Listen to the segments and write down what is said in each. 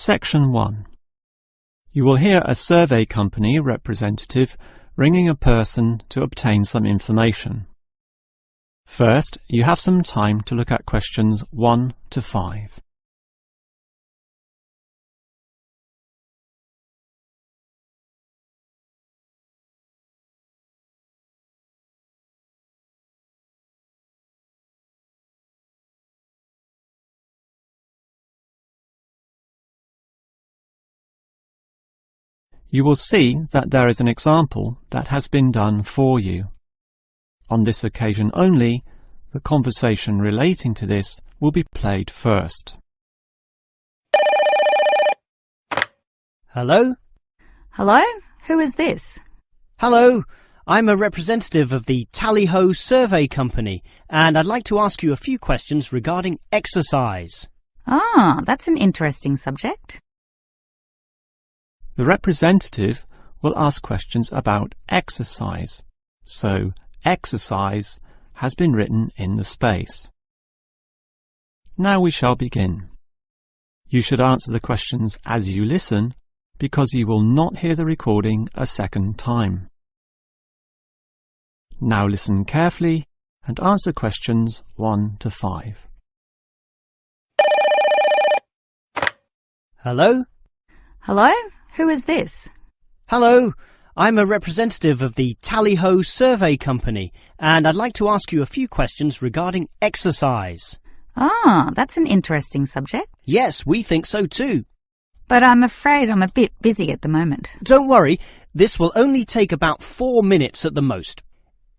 Section 1. You will hear a survey company representative ringing a person to obtain some information. First, you have some time to look at questions 1 to 5. You will see that there is an example that has been done for you. On this occasion only, the conversation relating to this will be played first. Hello? Hello? Who is this? Hello, I'm a representative of the Tally-Ho Survey Company, and I'd like to ask you a few questions regarding exercise. Ah, that's an interesting subject. The representative will ask questions about exercise, so exercise has been written in the space. Now we shall begin. You should answer the questions as you listen, because you will not hear the recording a second time. Now listen carefully and answer questions 1 to 5. Hello? Hello? Who is this? Hello, I'm a representative of the Tally-Ho Survey Company, and I'd like to ask you a few questions regarding exercise. Ah, that's an interesting subject. Yes, we think so too. But I'm afraid I'm a bit busy at the moment. Don't worry, this will only take about 4 minutes at the most.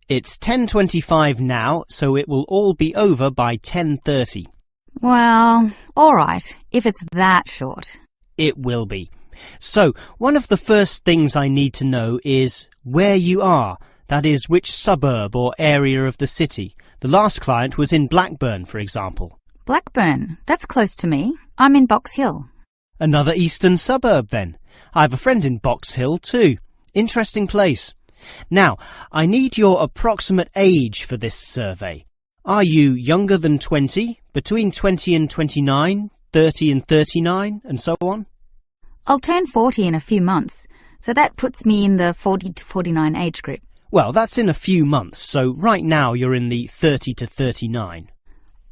It's 10:25 now, so it will all be over by 10:30. Well, all right, if it's that short. It will be. So, one of the first things I need to know is where you are, that is, which suburb or area of the city. The last client was in Blackburn, for example. Blackburn, that's close to me. I'm in Box Hill. Another eastern suburb, then. I have a friend in Box Hill, too. Interesting place. Now, I need your approximate age for this survey. Are you younger than 20, between 20 and 29, 30 and 39, and so on? I'll turn 40 in a few months, so that puts me in the 40 to 49 age group. Well, that's in a few months, so right now you're in the 30 to 39.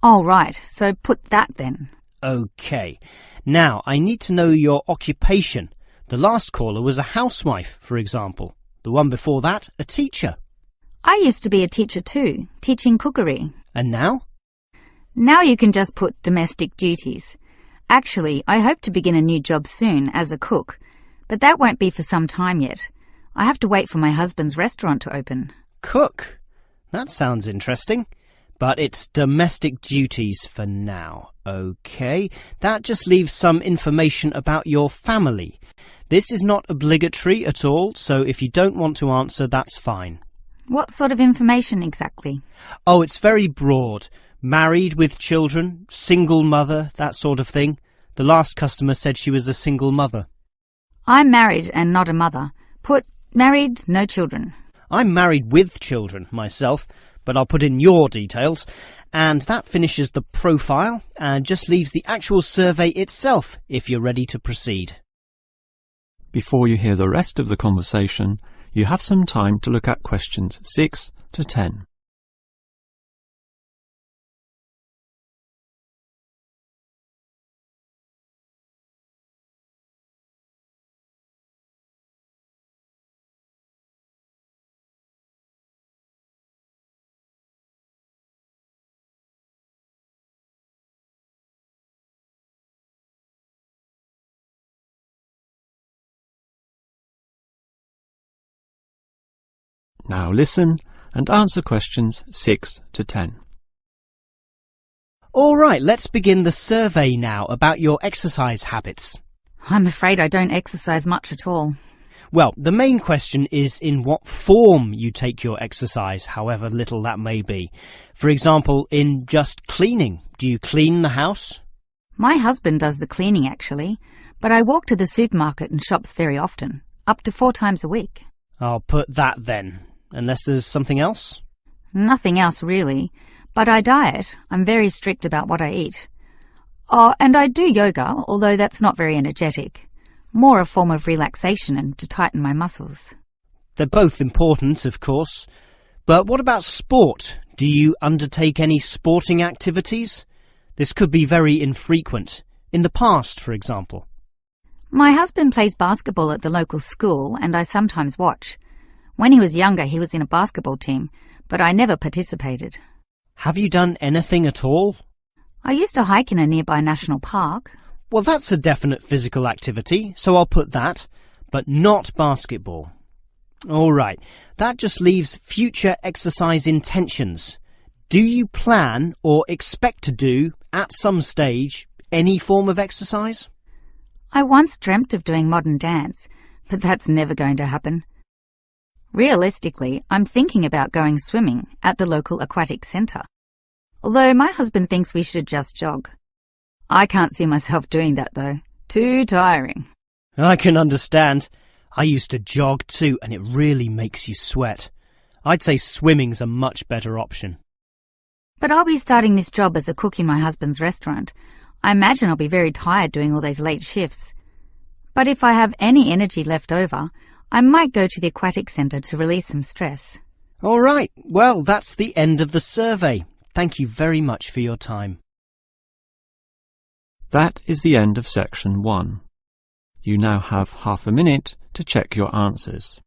All right, so put that then. OK. Now, I need to know your occupation. The last caller was a housewife, for example. The one before that, a teacher. I used to be a teacher too, teaching cookery. And now? Now you can just put domestic duties. Actually, I hope to begin a new job soon as a cook, but that won't be for some time yet. I have to wait for my husband's restaurant to open. Cook? That sounds interesting. But it's domestic duties for now. OK, that just leaves some information about your family. This is not obligatory at all, so if you don't want to answer, that's fine. What sort of information exactly? Oh, it's very broad. Married with children, single mother, that sort of thing. The last customer said she was a single mother. I'm married and not a mother. Put married, no children. I'm married with children myself, but I'll put in your details. And that finishes the profile and just leaves the actual survey itself if you're ready to proceed. Before you hear the rest of the conversation, you have some time to look at questions 6 to 10. Now listen and answer questions 6 to 10. All right, let's begin the survey now about your exercise habits. I'm afraid I don't exercise much at all. Well, the main question is in what form you take your exercise, however little that may be. For example, in just cleaning. Do you clean the house? My husband does the cleaning, actually, but I walk to the supermarket and shops very often, up to 4 times a week. I'll put that then, unless there's something else. Nothing else, really. But I diet. I'm very strict about what I eat. Oh, and I do yoga, although that's not very energetic. More a form of relaxation and to tighten my muscles. They're both important, of course. But what about sport? Do you undertake any sporting activities? This could be very infrequent. In the past, for example. My husband plays basketball at the local school, and I sometimes watch. When he was younger, he was in a basketball team, but I never participated. Have you done anything at all? I used to hike in a nearby national park. Well, that's a definite physical activity, so I'll put that, but not basketball. All right, that just leaves future exercise intentions. Do you plan or expect to do, at some stage, any form of exercise? I once dreamt of doing modern dance, but that's never going to happen. Realistically, I'm thinking about going swimming at the local aquatic centre. Although my husband thinks we should just jog. I can't see myself doing that though. Too tiring. I can understand. I used to jog too, and it really makes you sweat. I'd say swimming's a much better option. But I'll be starting this job as a cook in my husband's restaurant. I imagine I'll be very tired doing all those late shifts. But if I have any energy left over, I might go to the aquatic centre to release some stress. All right, well, that's the end of the survey. Thank you very much for your time. That is the end of section 1. You now have half a minute to check your answers.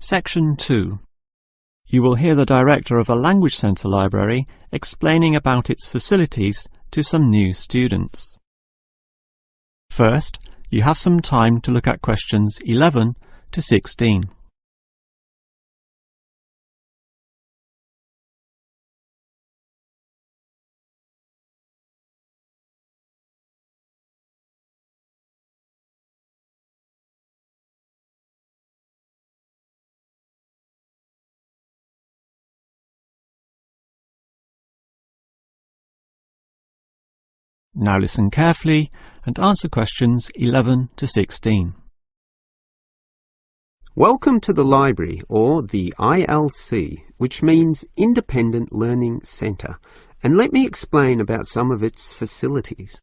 Section 2. You will hear the director of a language centre library explaining about its facilities to some new students. First, you have some time to look at questions 11 to 16. Now listen carefully and answer questions 11 to 16. Welcome to the library, or the ILC, which means Independent Learning Centre, and let me explain about some of its facilities.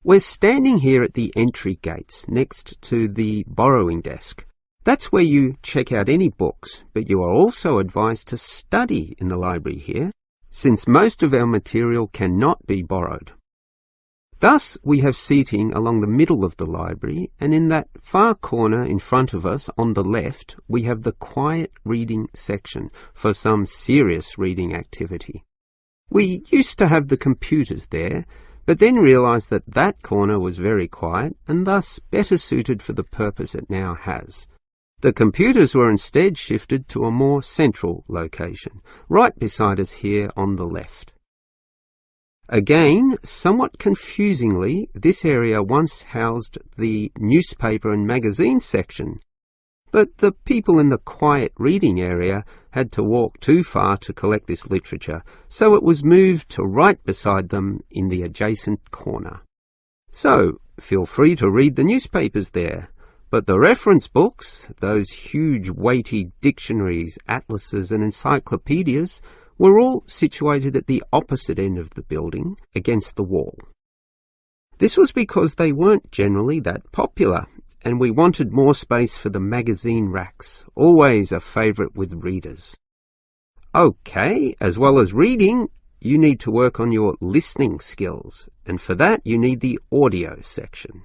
We're standing here at the entry gates next to the borrowing desk. That's where you check out any books, but you are also advised to study in the library here, since most of our material cannot be borrowed. Thus, we have seating along the middle of the library, and in that far corner in front of us on the left, we have the quiet reading section for some serious reading activity. We used to have the computers there, but then realised that that corner was very quiet and thus better suited for the purpose it now has. The computers were instead shifted to a more central location, right beside us here on the left. Again, somewhat confusingly, this area once housed the newspaper and magazine section, but the people in the quiet reading area had to walk too far to collect this literature, so it was moved to right beside them in the adjacent corner. So, feel free to read the newspapers there, but the reference books, those huge weighty dictionaries, atlases and encyclopedias, were all situated at the opposite end of the building, against the wall. This was because they weren't generally that popular, and we wanted more space for the magazine racks, always a favourite with readers. Okay, as well as reading, you need to work on your listening skills, and for that you need the audio section.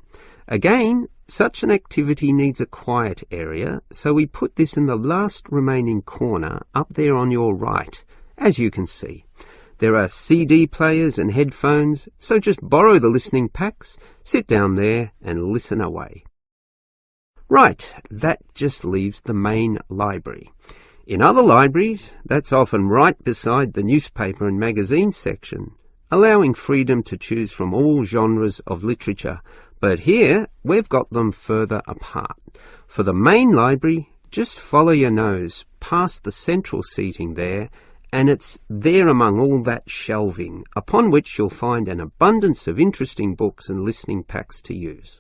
Again, such an activity needs a quiet area, so we put this in the last remaining corner up there on your right. As you can see, there are CD players and headphones, so just borrow the listening packs, sit down there and listen away. Right, that just leaves the main library. In other libraries, that's often right beside the newspaper and magazine section, allowing freedom to choose from all genres of literature, but here we've got them further apart. For the main library, just follow your nose past the central seating there, and it's there among all that shelving, upon which you'll find an abundance of interesting books and listening packs to use.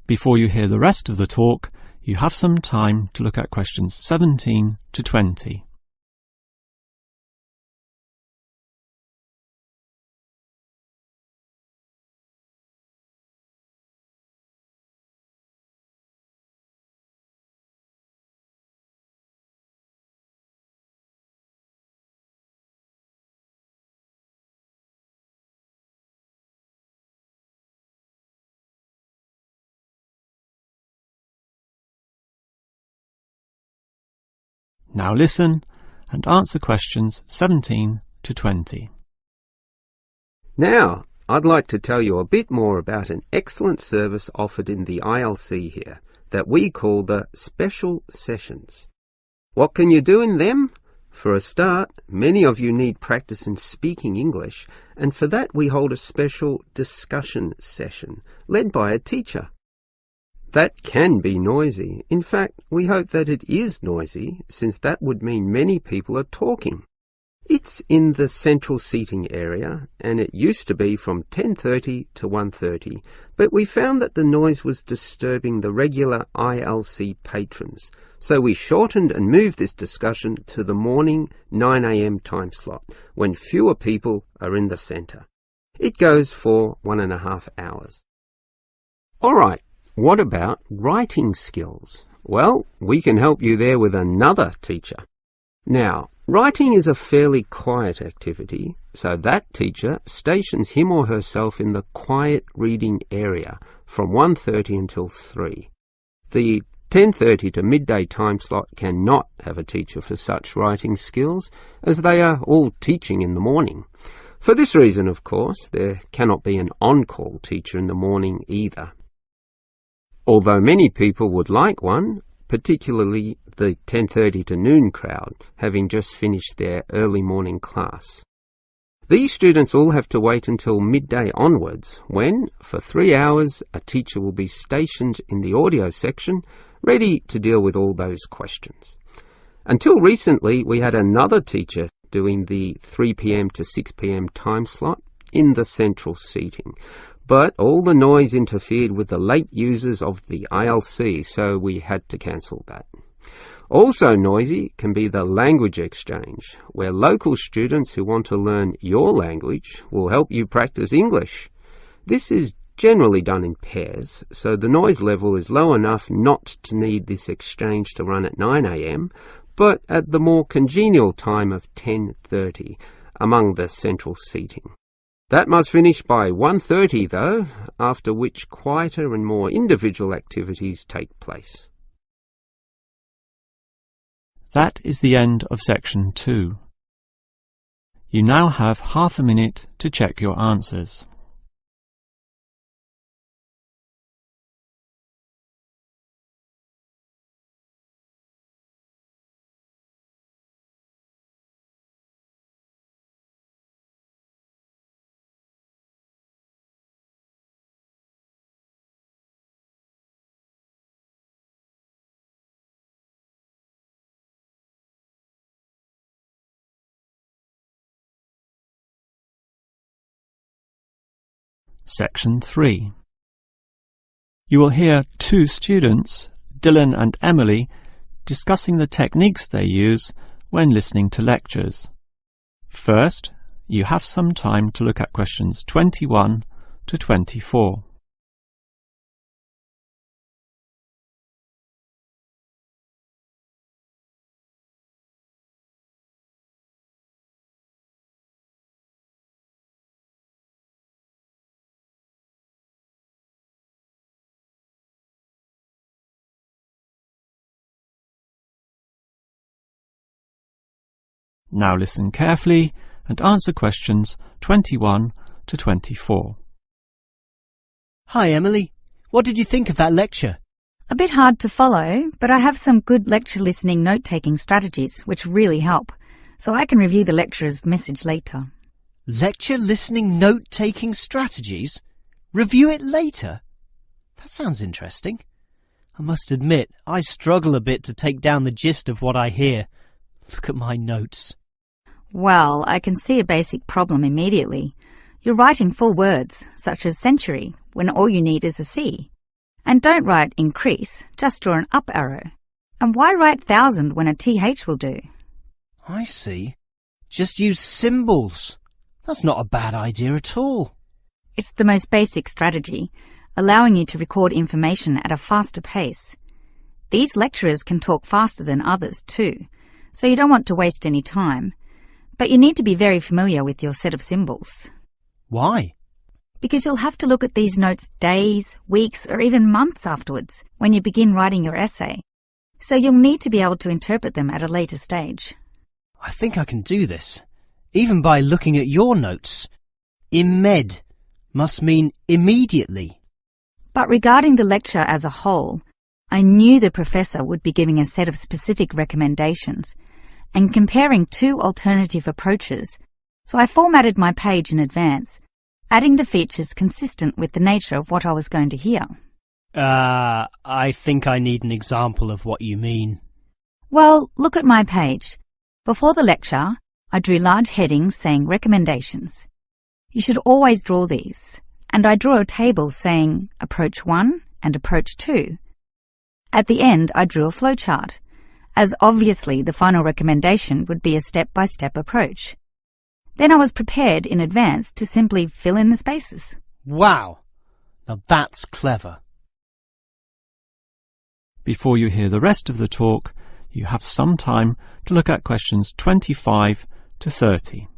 Before you hear the rest of the talk, you have some time to look at questions 17 to 20. Now listen and answer questions 17 to 20. Now, I'd like to tell you a bit more about an excellent service offered in the ILC here that we call the Special Sessions. What can you do in them? For a start, many of you need practice in speaking English, and for that we hold a special discussion session led by a teacher. That can be noisy. In fact, we hope that it is noisy, since that would mean many people are talking. It's in the central seating area, and it used to be from 10:30 to 1:30, but we found that the noise was disturbing the regular ILC patrons, so we shortened and moved this discussion to the morning 9 a.m. time slot, when fewer people are in the centre. It goes for 1.5 hours. All right. What about writing skills? Well, we can help you there with another teacher. Now, writing is a fairly quiet activity, so that teacher stations him or herself in the quiet reading area from 1:30 until 3. The 10:30 to midday time slot cannot have a teacher for such writing skills, as they are all teaching in the morning. For this reason, of course, there cannot be an on-call teacher in the morning either. Although many people would like one, particularly the 10:30 to noon crowd, having just finished their early morning class. These students all have to wait until midday onwards, when, for 3 hours, a teacher will be stationed in the audio section, ready to deal with all those questions. Until recently, we had another teacher doing the 3 p.m. to 6 p.m. time slot in the central seating. But all the noise interfered with the late users of the ILC, so we had to cancel that. Also noisy can be the language exchange, where local students who want to learn your language will help you practice English. This is generally done in pairs, so the noise level is low enough not to need this exchange to run at 9 a.m, but at the more congenial time of 10:30 among the central seating. That must finish by 1:30 though, after which quieter and more individual activities take place. That is the end of section 2. You now have half a minute to check your answers. Section 3. You will hear two students, Dylan and Emily, discussing the techniques they use when listening to lectures. First, you have some time to look at questions 21 to 24. Now listen carefully and answer questions 21 to 24. Hi, Emily. What did you think of that lecture? A bit hard to follow, but I have some good lecture listening note-taking strategies which really help. so I can review the lecturer's message later. Lecture listening note-taking strategies? Review it later? That sounds interesting. I must admit, I struggle a bit to take down the gist of what I hear. Look at my notes. Well, I can see a basic problem immediately. You're writing full words, such as century, when all you need is a C. And don't write increase, just draw an up arrow. And why write thousand when a TH will do? I see. Just use symbols. That's not a bad idea at all. It's the most basic strategy, allowing you to record information at a faster pace. These lecturers can talk faster than others too, so you don't want to waste any time. But you need to be very familiar with your set of symbols. Why? Because you'll have to look at these notes days, weeks, or even months afterwards when you begin writing your essay. So you'll need to be able to interpret them at a later stage. I think I can do this, even by looking at your notes. Imed must mean immediately. But regarding the lecture as a whole, I knew the professor would be giving a set of specific recommendations and comparing two alternative approaches, so I formatted my page in advance, adding the features consistent with the nature of what I was going to hear. I think I need an example of what you mean. Well, look at my page. Before the lecture, I drew large headings saying recommendations. You should always draw these, and I drew a table saying approach 1 and approach 2. At the end, I drew a flowchart, as obviously the final recommendation would be a step-by-step approach. Then I was prepared in advance to simply fill in the spaces. Wow! Now that's clever. Before you hear the rest of the talk, you have some time to look at questions 25 to 30.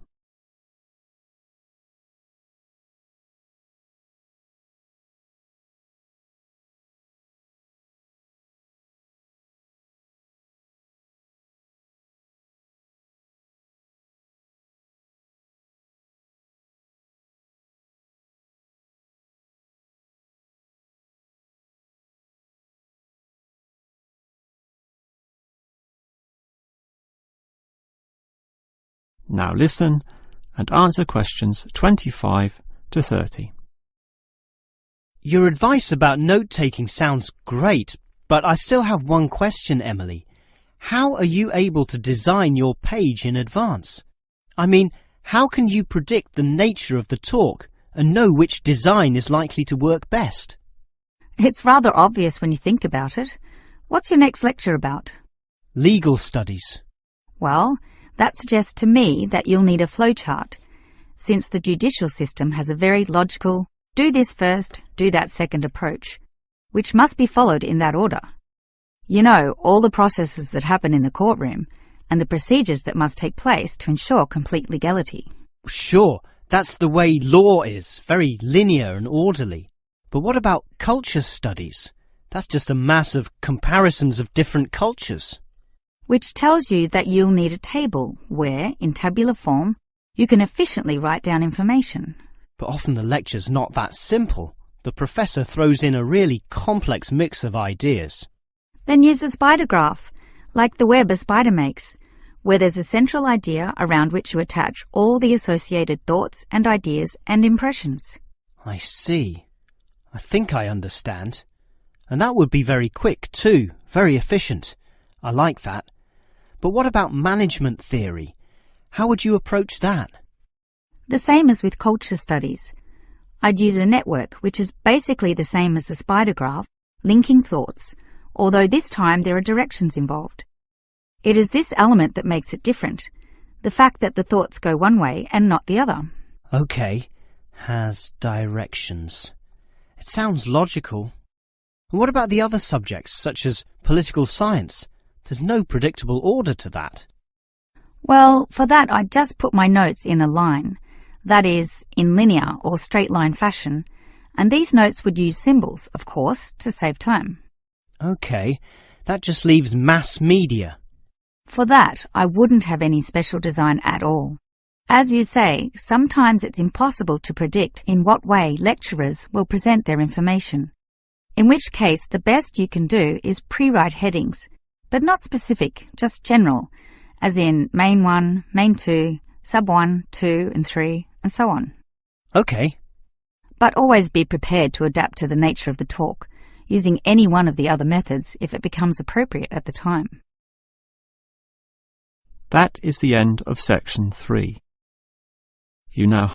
Now listen and answer questions 25 to 30. Your advice about note-taking sounds great, but I still have one question, Emily. How are you able to design your page in advance? I mean, how can you predict the nature of the talk and know which design is likely to work best? It's rather obvious when you think about it. What's your next lecture about? Legal studies. Well, that suggests to me that you'll need a flowchart, since the judicial system has a very logical, do this first, do that second approach, which must be followed in that order. You know, all the processes that happen in the courtroom and the procedures that must take place to ensure complete legality. Sure, that's the way law is, very linear and orderly. But what about culture studies? That's just a mass of comparisons of different cultures. Which tells you that you'll need a table where, in tabular form, you can efficiently write down information. But often the lecture's not that simple. The professor throws in a really complex mix of ideas. Then use a spider graph, like the web a spider makes, where there's a central idea around which you attach all the associated thoughts and ideas and impressions. I see. I think I understand. And that would be very quick too, very efficient. I like that. But what about management theory? How would you approach that? The same as with culture studies. I'd use a network, which is basically the same as a spider graph, linking thoughts, although this time there are directions involved. It is this element that makes it different, the fact that the thoughts go one way and not the other. Okay, has directions. It sounds logical. And what about the other subjects, such as political science? There's no predictable order to that. Well, for that I just put my notes in a line, that is, in linear or straight line fashion, and these notes would use symbols, of course, to save time. Okay, that just leaves mass media. For that, I wouldn't have any special design at all. As you say, sometimes it's impossible to predict in what way lecturers will present their information, in which case the best you can do is pre-write headings, but not specific, just general, as in main 1, main 2, sub 1, 2 and 3, and so on. OK. But always be prepared to adapt to the nature of the talk, using any one of the other methods if it becomes appropriate at the time. That is the end of section 3. You now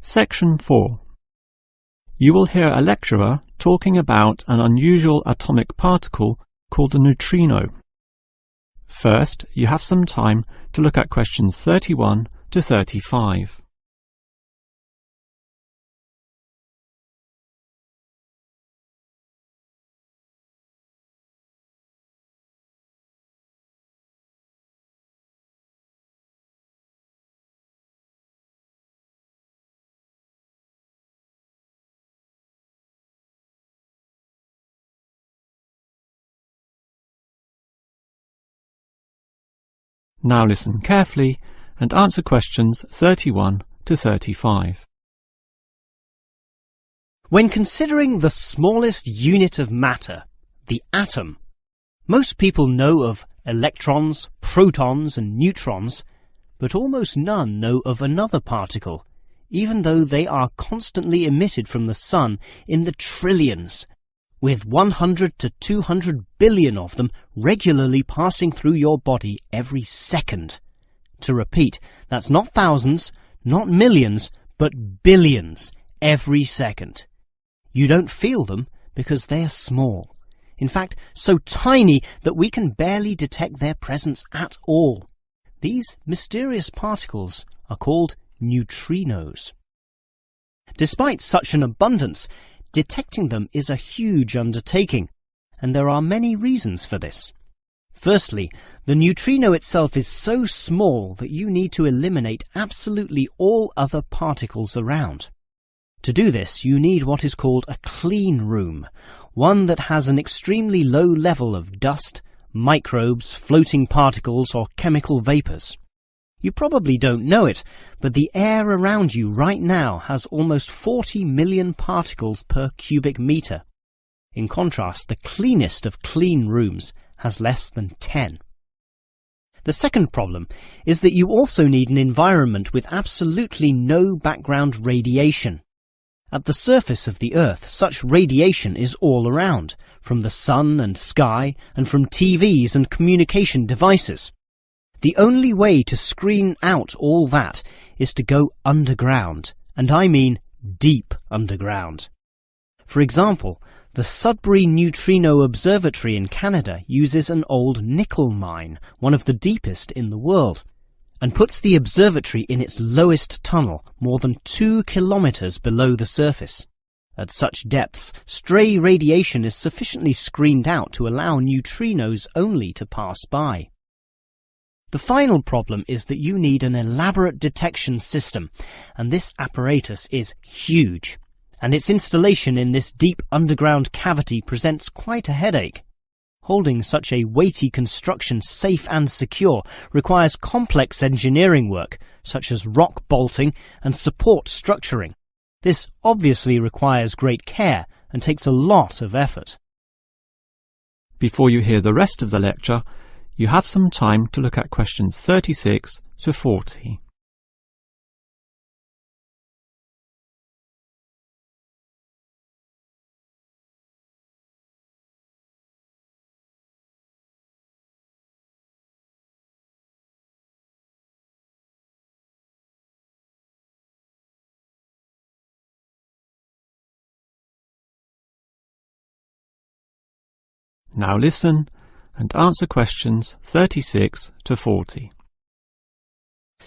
Section 4. You will hear a lecturer talking about an unusual atomic particle called a neutrino. First, you have some time to look at questions 31 to 35. Now listen carefully and answer questions 31 to 35. When considering the smallest unit of matter, the atom, most people know of electrons, protons and neutrons, but almost none know of another particle, even though they are constantly emitted from the sun in the trillions, with 100 to 200 billion of them regularly passing through your body every second. To repeat, that's not thousands, not millions, but billions every second. You don't feel them because they are small. In fact, so tiny that we can barely detect their presence at all. These mysterious particles are called neutrinos. Despite such an abundance, detecting them is a huge undertaking, and there are many reasons for this. Firstly, the neutrino itself is so small that you need to eliminate absolutely all other particles around. To do this, you need what is called a clean room, one that has an extremely low level of dust, microbes, floating particles, or chemical vapors. You probably don't know it, but the air around you right now has almost 40 million particles per cubic meter. In contrast, the cleanest of clean rooms has less than 10. The second problem is that you also need an environment with absolutely no background radiation. At the surface of the Earth, such radiation is all around, from the sun and sky, and from TVs and communication devices. The only way to screen out all that is to go underground, and I mean deep underground. For example, the Sudbury Neutrino Observatory in Canada uses an old nickel mine, one of the deepest in the world, and puts the observatory in its lowest tunnel, more than 2 kilometers below the surface. At such depths, stray radiation is sufficiently screened out to allow neutrinos only to pass by. The final problem is that you need an elaborate detection system, and this apparatus is huge, and its installation in this deep underground cavity presents quite a headache. Holding such a weighty construction safe and secure requires complex engineering work, such as rock bolting and support structuring. This obviously requires great care and takes a lot of effort. Before you hear the rest of the lecture, you have some time to look at questions 36 to 40. Now listen and answer questions 36 to 40.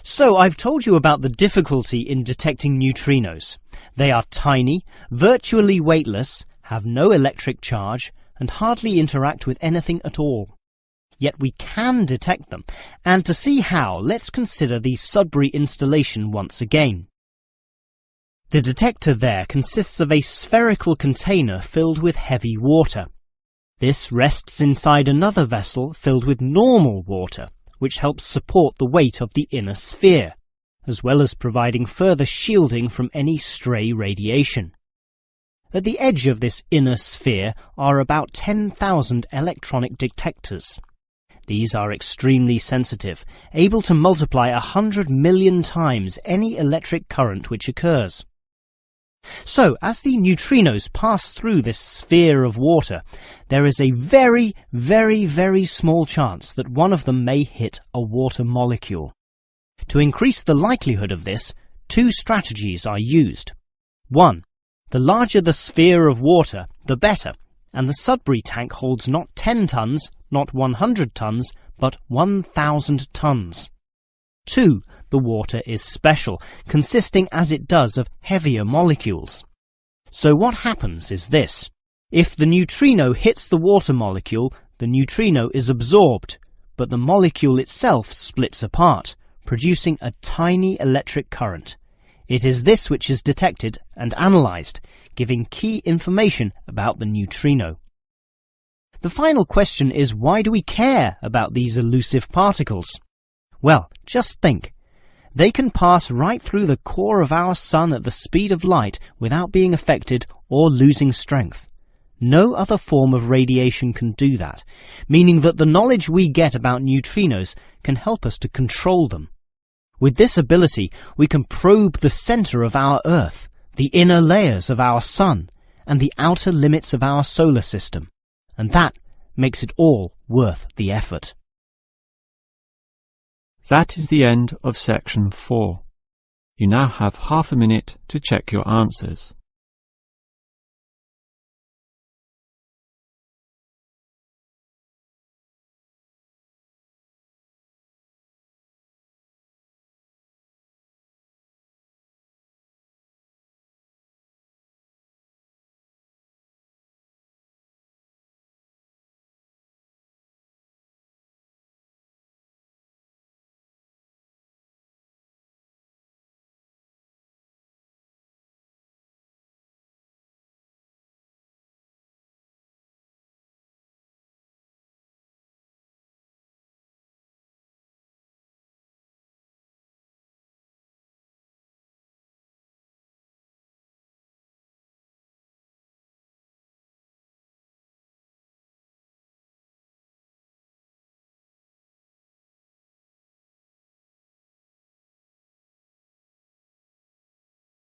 So I've told you about the difficulty in detecting neutrinos. They are tiny, virtually weightless, have no electric charge, and hardly interact with anything at all. Yet we can detect them, and to see how, let's consider the Sudbury installation once again. The detector there consists of a spherical container filled with heavy water. This rests inside another vessel filled with normal water, which helps support the weight of the inner sphere, as well as providing further shielding from any stray radiation. At the edge of this inner sphere are about 10,000 electronic detectors. These are extremely sensitive, able to multiply 100 million times any electric current which occurs. So, as the neutrinos pass through this sphere of water, there is a very, very, very small chance that one of them may hit a water molecule. To increase the likelihood of this, two strategies are used. 1. The larger the sphere of water, the better, and the Sudbury tank holds not 10 tons, not 100 tons, but 1,000 tons. 2. The water is special, consisting as it does of heavier molecules. So what happens is this. If the neutrino hits the water molecule, the neutrino is absorbed, but the molecule itself splits apart, producing a tiny electric current. It is this which is detected and analysed, giving key information about the neutrino. The final question is, why do we care about these elusive particles? Well, just think. They can pass right through the core of our sun at the speed of light without being affected or losing strength. No other form of radiation can do that, meaning that the knowledge we get about neutrinos can help us to control them. With this ability, we can probe the centre of our Earth, the inner layers of our sun, and the outer limits of our solar system. And that makes it all worth the effort. That is the end of section 4. You now have half a minute to check your answers.